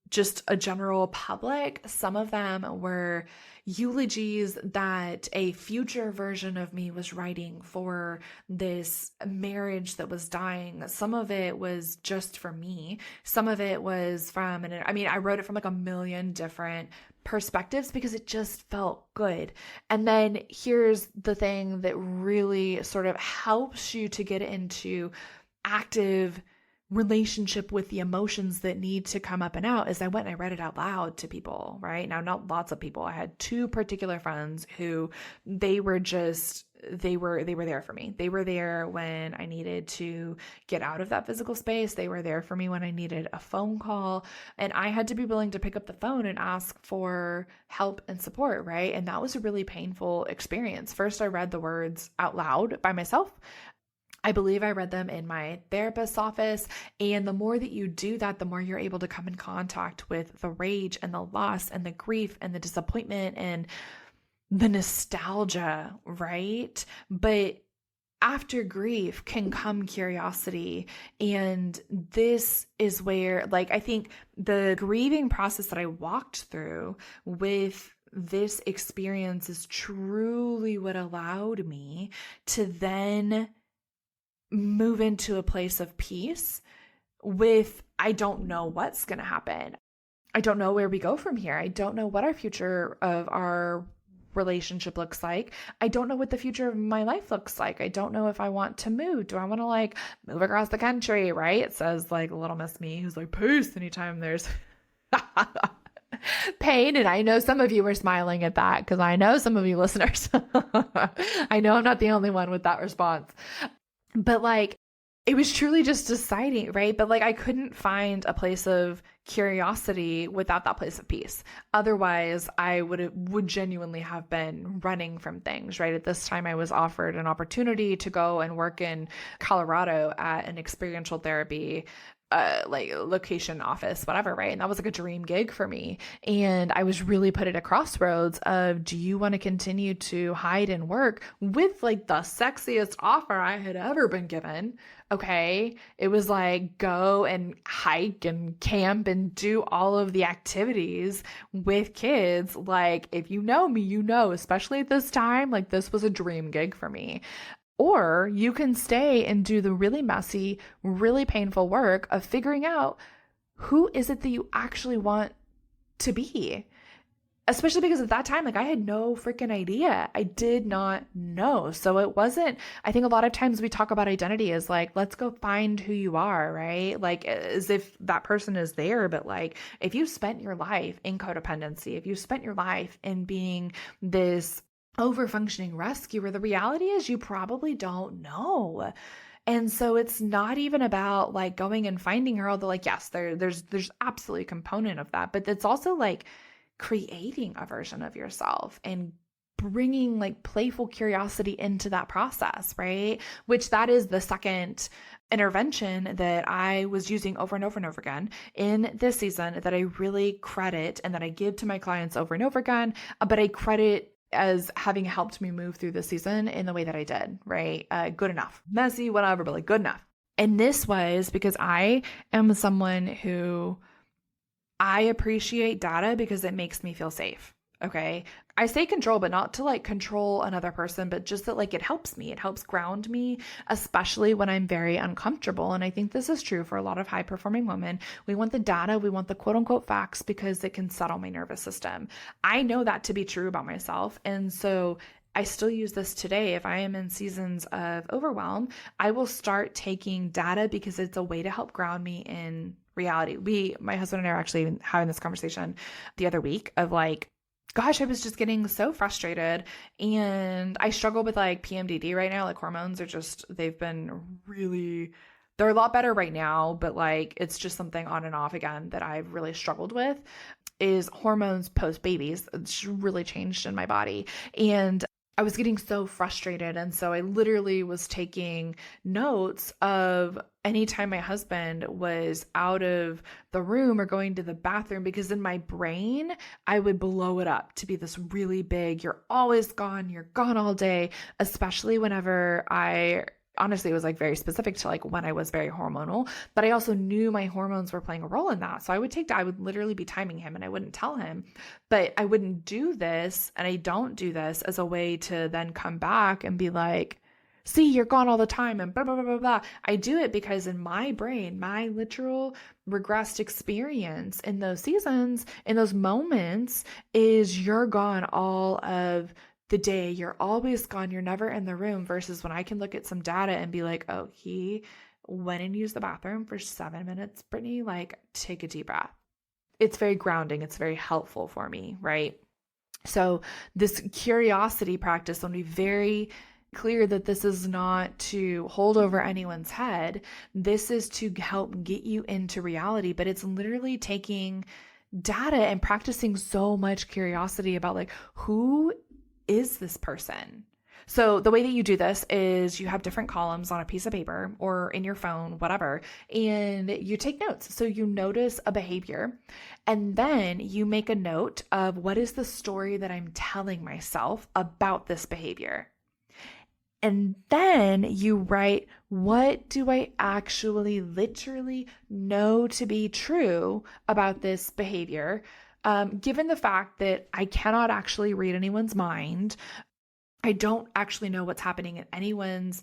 just a general public. Some of them were eulogies that a future version of me was writing for this marriage that was dying. Some of it was just for me. Some of it was from, and I mean, I wrote it from like a million different perspectives because it just felt good. And then here's the thing that really sort of helps you to get into active relationship with the emotions that need to come up and out, is I went and I read it out loud to people, right? Now, not lots of people. I had two particular friends who they were there for me. They were there when I needed to get out of that physical space. They were there for me when I needed a phone call, and I had to be willing to pick up the phone and ask for help and support, right? And that was a really painful experience. First, I read the words out loud by myself. I believe I read them in my therapist's office. And the more that you do that, the more you're able to come in contact with the rage and the loss and the grief and the disappointment and the nostalgia, right? But after grief can come curiosity. And this is where, like, I think the grieving process that I walked through with this experience is truly what allowed me to then move into a place of peace with, I don't know what's going to happen. I don't know where we go from here. I don't know what our future of our relationship looks like. I don't know what the future of my life looks like. I don't know if I want to move. Do I want to like move across the country, right? It says like little miss me who's like, peace anytime there's pain. And I know some of you are smiling at that because I know some of you listeners. I know I'm not the only one with that response. But like, it was truly just deciding, right? But like, I couldn't find a place of curiosity without that place of peace. Otherwise, I would genuinely have been running from things, right? At this time, I was offered an opportunity to go and work in Colorado at an experiential therapy like location office, whatever, right? And that was like a dream gig for me. And I was really put at a crossroads of, do you want to continue to hide and work with like the sexiest offer I had ever been given? Okay. It was like, go and hike and camp and do all of the activities with kids. Like, if you know me, you know, especially at this time, like this was a dream gig for me. Or you can stay and do the really messy, really painful work of figuring out who is it that you actually want to be. Especially because at that time, like I had no freaking idea. I did not know. So it wasn't, I think a lot of times we talk about identity as like, let's go find who you are, right? Like as if that person is there. But like, if you spent your life in codependency, if you spent your life in being this over-functioning rescuer, the reality is you probably don't know. And so it's not even about like going and finding her, although like, yes, there's absolutely a component of that, but it's also like creating a version of yourself and bringing like playful curiosity into that process, right? Which that is the second intervention that I was using over and over and over again in this season that I really credit and that I give to my clients over and over again, but I credit as having helped me move through this season in the way that I did, right? Good enough, messy, whatever, but like good enough. And this was because I am someone who I appreciate data because it makes me feel safe. Okay. I say control, but not to like control another person, but just that like it helps me. It helps ground me, especially when I'm very uncomfortable. And I think this is true for a lot of high performing women. We want the data, we want the quote unquote facts because it can settle my nervous system. I know that to be true about myself. And so I still use this today. If I am in seasons of overwhelm, I will start taking data because it's a way to help ground me in reality. My husband and I are actually having this conversation the other week of like, gosh, I was just getting so frustrated and I struggle with like PMDD right now. Like hormones are just, they're a lot better right now, but like, it's just something on and off again that I've really struggled with is hormones post babies. It's really changed in my body. And I was getting so frustrated. And so I literally was taking notes of anytime my husband was out of the room or going to the bathroom, because in my brain, I would blow it up to be this really big, you're always gone, you're gone all day, especially whenever honestly, it was like very specific to like when I was very hormonal, but I also knew my hormones were playing a role in that. So I would literally be timing him and I wouldn't tell him, but I wouldn't do this. And I don't do this as a way to then come back and be like, see, you're gone all the time and blah, blah, blah, blah, blah. I do it because in my brain, my literal regressed experience in those seasons, in those moments is you're gone all of the day, you're always gone, you're never in the room, versus when I can look at some data and be like, oh, he went and used the bathroom for 7 minutes, Brittany, like take a deep breath. It's very grounding. It's very helpful for me, right? So this curiosity practice, I want to be very clear that this is not to hold over anyone's head. This is to help get you into reality, but it's literally taking data and practicing so much curiosity about like, who is this person? So the way that you do this is you have different columns on a piece of paper or in your phone, whatever, and you take notes. So you notice a behavior and then you make a note of what is the story that I'm telling myself about this behavior. And then you write, what do I actually literally know to be true about this behavior? Given the fact that I cannot actually read anyone's mind, I don't actually know what's happening in anyone's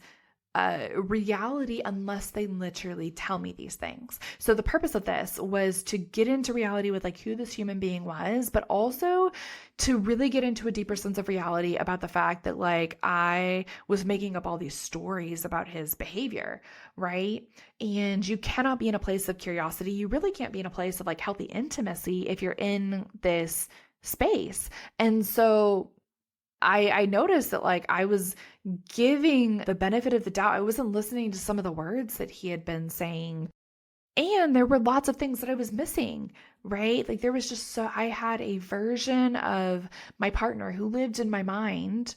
reality unless they literally tell me these things. So the purpose of this was to get into reality with like who this human being was, but also to really get into a deeper sense of reality about the fact that like I was making up all these stories about his behavior, right? And you cannot be in a place of curiosity. You really can't be in a place of like healthy intimacy if you're in this space. And so I noticed that like I was giving the benefit of the doubt. I wasn't listening to some of the words that he had been saying. And there were lots of things that I was missing, right? Like there was just I had a version of my partner who lived in my mind,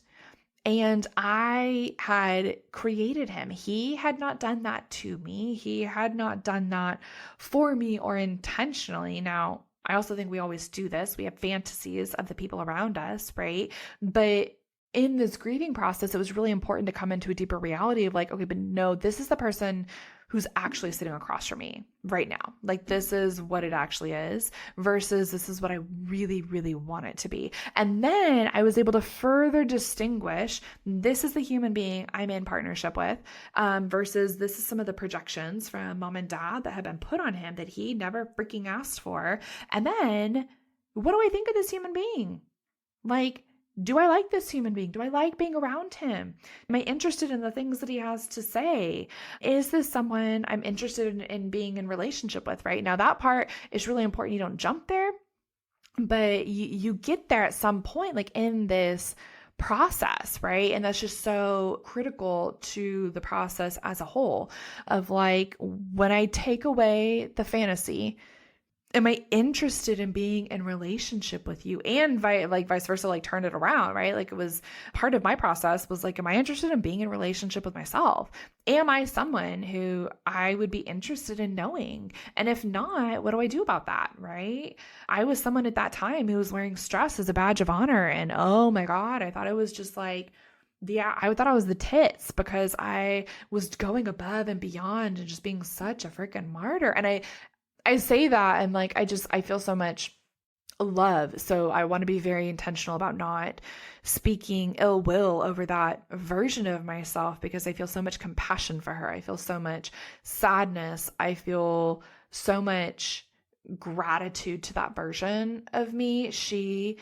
and I had created him. He had not done that to me. He had not done that for me or intentionally. Now, I also think we always do this. We have fantasies of the people around us, right? But in this grieving process, it was really important to come into a deeper reality of like, okay, but no, this is the person who's actually sitting across from me right now. Like this is what it actually is versus this is what I really, really want it to be. And then I was able to further distinguish this is the human being I'm in partnership with versus this is some of the projections from mom and dad that have been put on him that he never freaking asked for. And then what do I think of this human being? Like, do I like this human being? Do I like being around him? Am I interested in the things that he has to say? Is this someone I'm interested in being in relationship with right now? That part is really important. You don't jump there, but you get there at some point, like in this process, right? And that's just so critical to the process as a whole of like, when I take away the fantasy, am I interested in being in relationship with you? And vice versa, like turn it around, right? Like it was part of my process was like, am I interested in being in relationship with myself? Am I someone who I would be interested in knowing? And if not, what do I do about that, right? I was someone at that time who was wearing stress as a badge of honor. And oh my God, I thought it was just like, I thought I was the tits because I was going above and beyond and just being such a freaking martyr. And I say that and like, I feel so much love. So I want to be very intentional about not speaking ill will over that version of myself because I feel so much compassion for her. I feel so much sadness. I feel so much gratitude to that version of me. She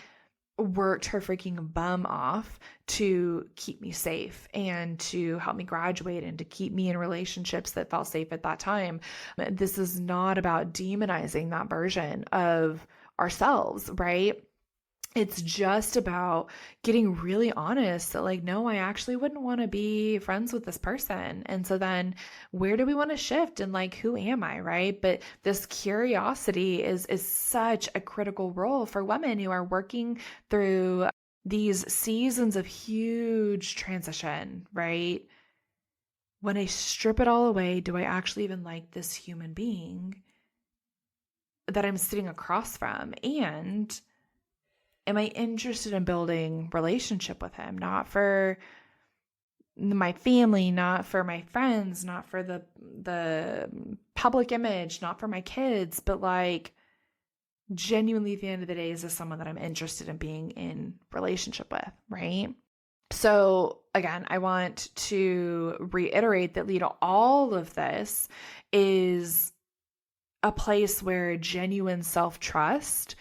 worked her freaking bum off to keep me safe and to help me graduate and to keep me in relationships that felt safe at that time. This is not about demonizing that version of ourselves, right? It's just about getting really honest that like, no, I actually wouldn't want to be friends with this person. And so then where do we want to shift? And like, who am I? Right. But this curiosity is such a critical role for women who are working through these seasons of huge transition, right? When I strip it all away, do I actually even like this human being that I'm sitting across from? And am I interested in building relationship with him? Not for my family, not for my friends, not for the public image, not for my kids, but like genuinely at the end of the day, is this someone that I'm interested in being in relationship with, right? So again, I want to reiterate that, all of this is a place where genuine self-trust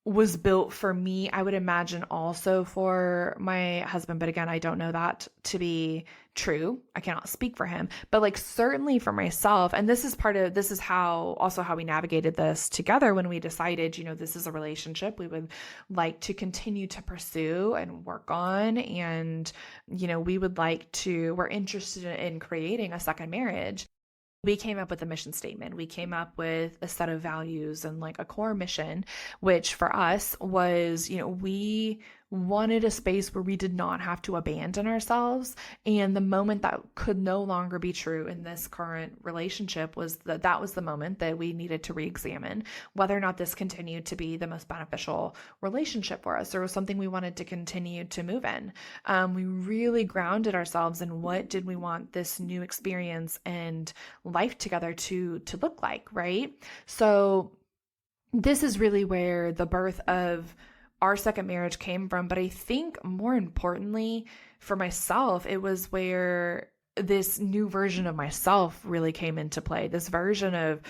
was built for me. I would imagine also for my husband, but again, I don't know that to be true. I cannot speak for him, but like certainly for myself. And this is how we navigated this together when we decided, this is a relationship we would like to continue to pursue and work on. And, we're interested in creating a second marriage. We came up with a mission statement. We came up with a set of values and like a core mission, which for us was, we wanted a space where we did not have to abandon ourselves. And the moment that could no longer be true in this current relationship was that was the moment that we needed to re-examine whether or not this continued to be the most beneficial relationship for us or was something we wanted to continue to move in. We really grounded ourselves in what did we want this new experience and life together to look like, right? So this is really where the birth of our second marriage came from. But I think more importantly for myself, it was where this new version of myself really came into play. This version of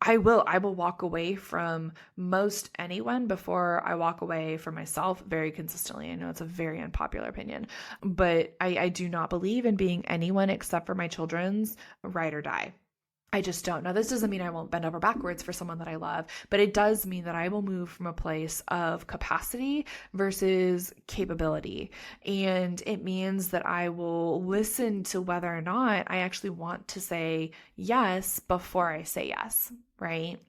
I will walk away from most anyone before I walk away from myself very consistently. I know it's a very unpopular opinion, but I do not believe in being anyone except for my children's ride or die. I just don't. Now, this doesn't mean I won't bend over backwards for someone that I love, but it does mean that I will move from a place of capacity versus capability. And it means that I will listen to whether or not I actually want to say yes before I say yes, right?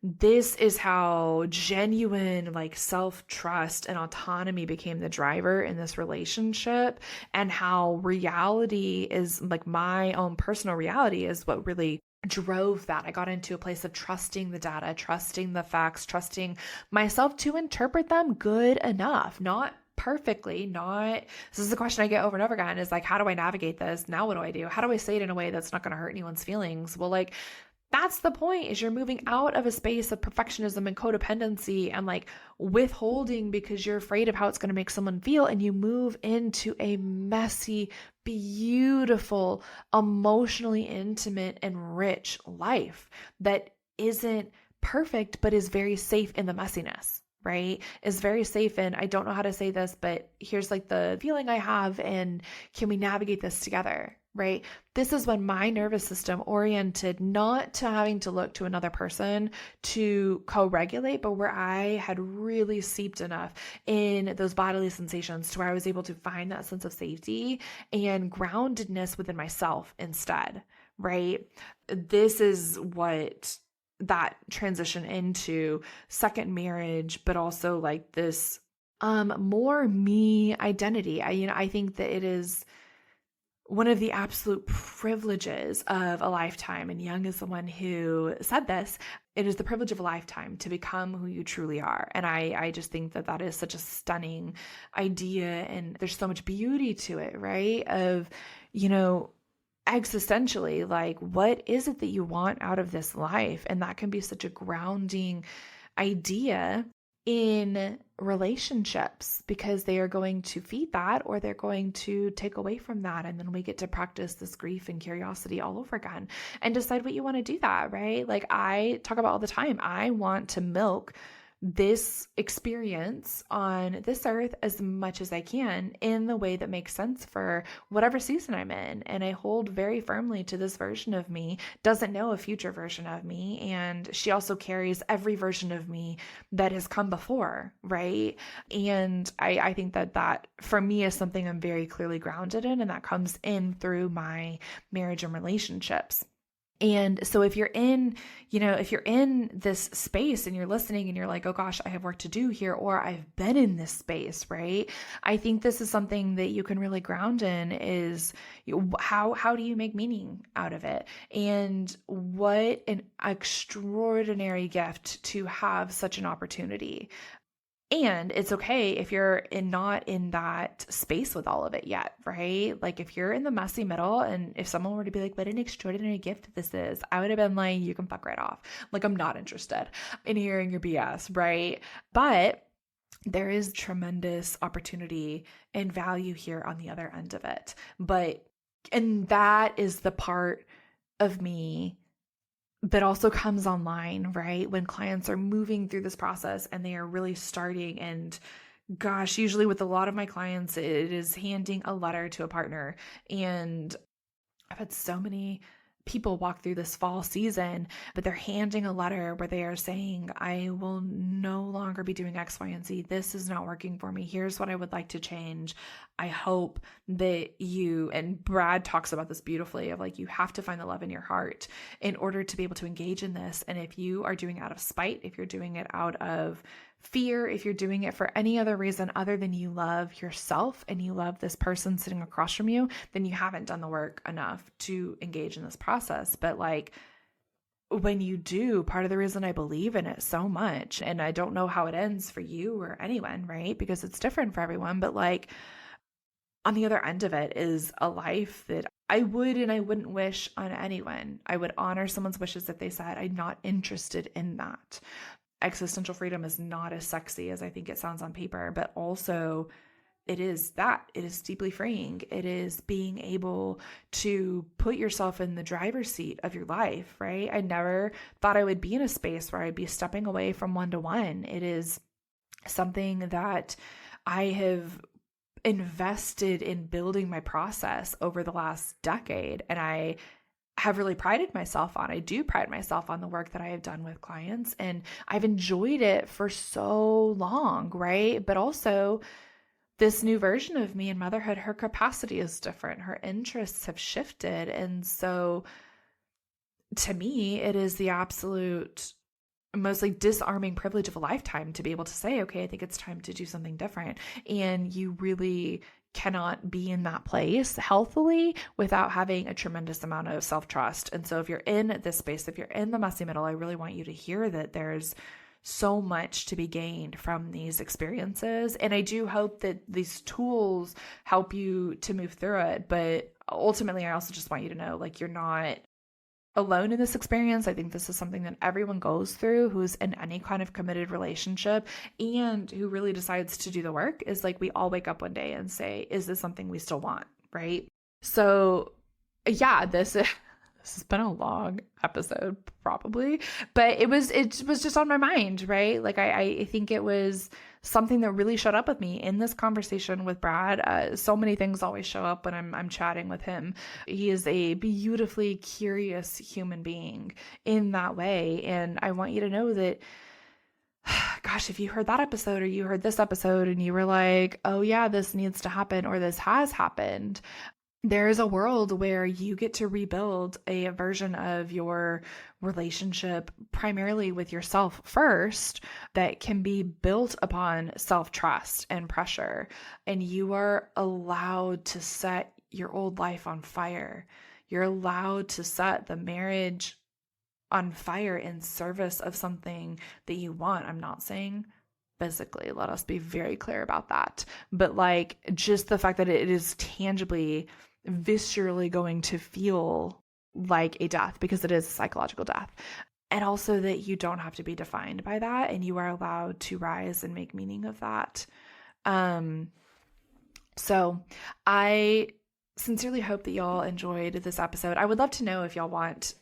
This is how genuine like self-trust and autonomy became the driver in this relationship, and how reality is like my own personal reality is what really drove that. I got into a place of trusting the data, trusting the facts, trusting myself to interpret them good enough, not perfectly, this is the question I get over and over again is like, how do I navigate this? Now what do I do? How do I say it in a way that's not going to hurt anyone's feelings? Well, like, that's the point, is you're moving out of a space of perfectionism and codependency and like withholding because you're afraid of how it's going to make someone feel. And you move into a messy, beautiful, emotionally intimate and rich life that isn't perfect, but is very safe in the messiness, right? Is very safe in, I don't know how to say this, but here's like the feeling I have, and can we navigate this together? Right? This is when my nervous system oriented not to having to look to another person to co-regulate, but where I had really seeped enough in those bodily sensations to where I was able to find that sense of safety and groundedness within myself instead, right? This is what that transition into second marriage, but also like this more me identity. I think that it is one of the absolute privileges of a lifetime, and Jung is the one who said this, it is the privilege of a lifetime to become who you truly are. And I just think that that is such a stunning idea, and there's so much beauty to it, right? Of, existentially, like, what is it that you want out of this life? And that can be such a grounding idea in relationships, because they are going to feed that or they're going to take away from that. And then we get to practice this grief and curiosity all over again and decide what you want to do that, right? Like I talk about all the time, I want to milk this experience on this earth as much as I can in the way that makes sense for whatever season I'm in. And I hold very firmly to this version of me, doesn't know a future version of me. And she also carries every version of me that has come before, right? And I think that for me is something I'm very clearly grounded in, and that comes in through my marriage and relationships. And so if you're in this space and you're listening and you're like, oh gosh, I have work to do here, or I've been in this space, right? I think this is something that you can really ground in is how do you make meaning out of it? And what an extraordinary gift to have such an opportunity. And it's okay if you're not in that space with all of it yet, right? Like if you're in the messy middle, and if someone were to be like, what an extraordinary gift this is, I would have been like, you can fuck right off. Like, I'm not interested in hearing your BS, right? But there is tremendous opportunity and value here on the other end of it. And that is the part of me that also comes online, right? When clients are moving through this process and they are really starting, and gosh, usually with a lot of my clients, it is handing a letter to a partner. And I've had so many people walk through this fall season, but they're handing a letter where they are saying, I will no longer be doing X, Y, and Z. This is not working for me. Here's what I would like to change. I hope that you, and Brad talks about this beautifully, of like, you have to find the love in your heart in order to be able to engage in this. And if you are doing it out of spite, if you're doing it out of fear, if you're doing it for any other reason other than you love yourself and you love this person sitting across from you, then you haven't done the work enough to engage in this process. But like, when you do, part of the reason I believe in it so much, and I don't know how it ends for you or anyone, right? Because it's different for everyone, but like, on the other end of it is a life that I would and I wouldn't wish on anyone. I would honor someone's wishes if they said, I'm not interested in that. Existential freedom is not as sexy as I think it sounds on paper, but also it is that. It is deeply freeing. It is being able to put yourself in the driver's seat of your life, right? I never thought I would be in a space where I'd be stepping away from one-to-one. It is something that I have invested in building my process over the last decade. And I have really prided myself on. I do pride myself on the work that I have done with clients, and I've enjoyed it for so long, right? But also, this new version of me in motherhood, her capacity is different. Her interests have shifted. And so to me, it is the absolute mostly disarming privilege of a lifetime to be able to say, okay, I think it's time to do something different. And you really cannot be in that place healthily without having a tremendous amount of self-trust. And so if you're in this space, if you're in the messy middle, I really want you to hear that there's so much to be gained from these experiences. And I do hope that these tools help you to move through it. But ultimately, I also just want you to know, like, you're not alone in this experience. I think this is something that everyone goes through who's in any kind of committed relationship and who really decides to do the work. Is like, we all wake up one day and say, is this something we still want? Right? So yeah, this has been a long episode probably, but it was just on my mind, right? Like I think it was something that really showed up with me in this conversation with Brad. So many things always show up when I'm chatting with him. He is a beautifully curious human being in that way. And I want you to know that, gosh, if you heard that episode or you heard this episode and you were like, oh yeah, this needs to happen or this has happened, there is a world where you get to rebuild a version of your relationship primarily with yourself first that can be built upon self-trust and pressure. And you are allowed to set your old life on fire. You're allowed to set the marriage on fire in service of something that you want. I'm not saying physically, let us be very clear about that. But like, just the fact that it is tangibly, viscerally going to feel like a death, because it is a psychological death. And also that you don't have to be defined by that, and you are allowed to rise and make meaning of that. So I sincerely hope that y'all enjoyed this episode. I would love to know if y'all want,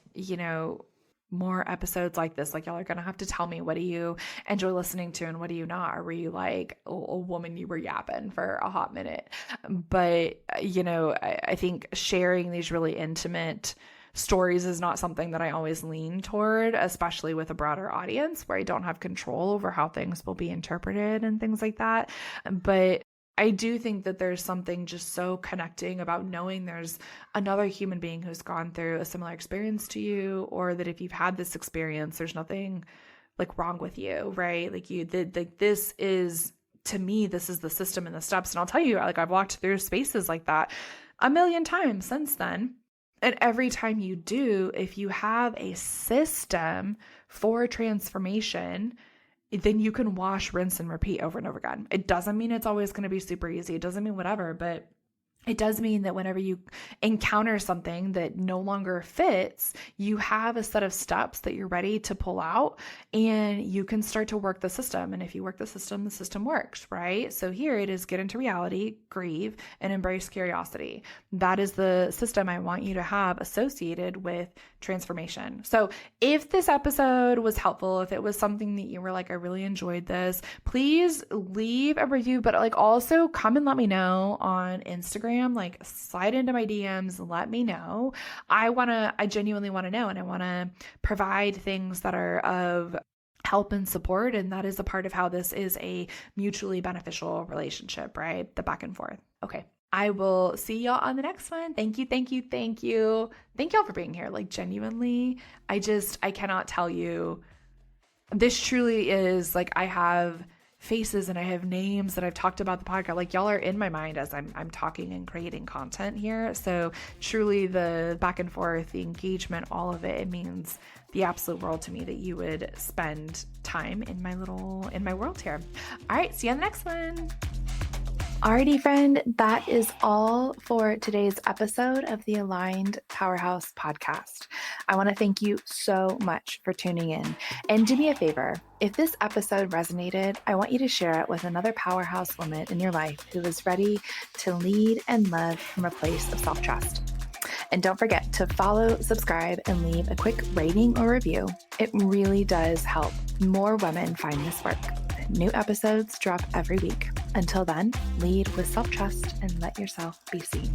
more episodes like this. Like, y'all are going to have to tell me, what do you enjoy listening to and what do you not? Or were you like a woman, you were yapping for a hot minute? But, I think sharing these really intimate stories is not something that I always lean toward, especially with a broader audience where I don't have control over how things will be interpreted and things like that. But I do think that there's something just so connecting about knowing there's another human being who's gone through a similar experience to you, or that if you've had this experience, there's nothing like wrong with you, right? Like this is, to me, this is the system and the steps. And I'll tell you, like, I've walked through spaces like that a million times since then. And every time you do, if you have a system for transformation, then you can wash, rinse, and repeat over and over again. It doesn't mean it's always going to be super easy. It doesn't mean whatever, but it does mean that whenever you encounter something that no longer fits, you have a set of steps that you're ready to pull out, and you can start to work the system. And if you work the system works, right? So here it is: get into reality, grieve, and embrace curiosity. That is the system I want you to have associated with transformation. So if this episode was helpful, if it was something that you were like, I really enjoyed this, please leave a review, but like also come and let me know on Instagram. Like, slide into my DMs, let me know. I genuinely want to know, and I want to provide things that are of help and support. And that is a part of how this is a mutually beneficial relationship, right? The back and forth. Okay. I will see y'all on the next one. Thank you. Thank you. Thank you. Thank y'all for being here. Like, genuinely, I cannot tell you. This truly is like, I have faces and I have names that I've talked about the podcast. Like, y'all are in my mind as I'm talking and creating content here. So truly, the back and forth, the engagement, all of it, it means the absolute world to me that you would spend time in my world here. All right. See you on the next one. Alrighty, friend, that is all for today's episode of the Aligned Powerhouse podcast. I want to thank you so much for tuning in. And do me a favor, if this episode resonated, I want you to share it with another powerhouse woman in your life who is ready to lead and love from a place of self-trust. And don't forget to follow, subscribe, and leave a quick rating or review. It really does help more women find this work. New episodes drop every week. Until then, lead with self-trust and let yourself be seen.